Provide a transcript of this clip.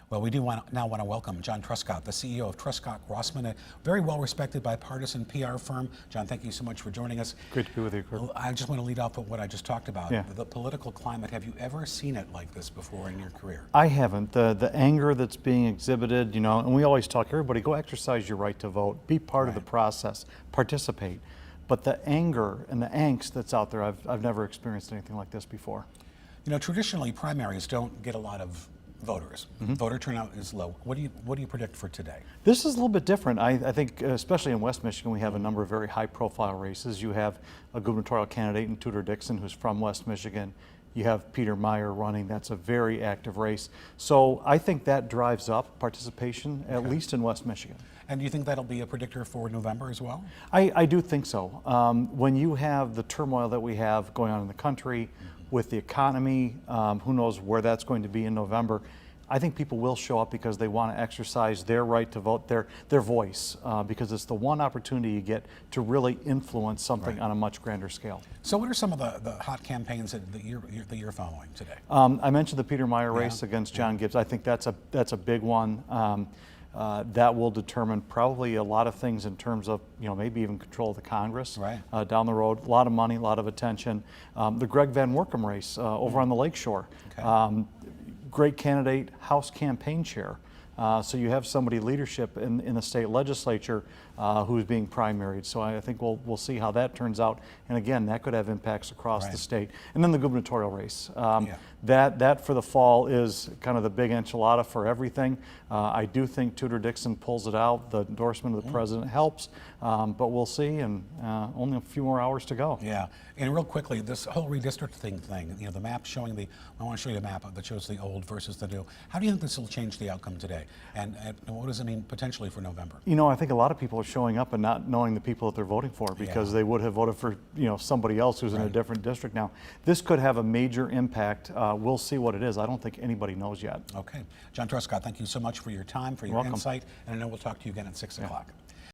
Well, we do now want to welcome John Truscott, the CEO of Truscott-Rossman, a very well-respected bipartisan PR firm. John, thank you so much for joining us. Great to be with you, Kurt. I just want to lead off with what I just talked about. Yeah. The political climate. Have you ever seen it like this before in your career? I haven't. The anger that's being exhibited, and we always talk, everybody go exercise your right to vote, be part of the process, participate. But the anger and the angst that's out there, I've never experienced anything like this before. Traditionally primaries don't get a lot of voters. Voter turnout is low. What do you predict for today? This is a little bit different. I think, especially in West Michigan, we have a number of very high-profile races. You have a gubernatorial candidate in Tudor Dixon, who's from West Michigan. You have Peter Meyer running. That's a very active race. So I think that drives up participation, at least in West Michigan. And do you think that'll be a predictor for November as well? I do think so. When you have the turmoil that we have going on in the country, with the economy, who knows where that's going to be in November, I think people will show up because they want to exercise their right to vote, their voice, because it's the one opportunity you get to really influence something on a much grander scale. So what are some of the hot campaigns that you're following today? I mentioned the Peter Meyer race against John Gibbs. I think that's a big one. That will determine probably a lot of things in terms of, maybe even control of the Congress down the road. A lot of money, a lot of attention. The Greg Van Workum race over on the Lakeshore. Great candidate, House campaign chair. So you have somebody leadership in the state legislature who's being primaried. So I think we'll see how that turns out. And again, that could have impacts across the state. And then the gubernatorial race. That for the fall is kind of the big enchilada for everything. I do think Tudor Dixon pulls it out. The endorsement of the president helps, but we'll see. And only a few more hours to go. Yeah, and real quickly, this whole redistricting thing. The map showing I want to show you a map that shows the old versus the new. How do you think this will change the outcome today? And what does it mean potentially for November? I think a lot of people are showing up and not knowing the people that they're voting for because they would have voted for somebody else who's in a different district now. This could have a major impact. We'll see what it is. I don't think anybody knows yet. Okay. John Truscott, thank you so much for your time, for your insight, and I know we'll talk to you again at 6 o'clock.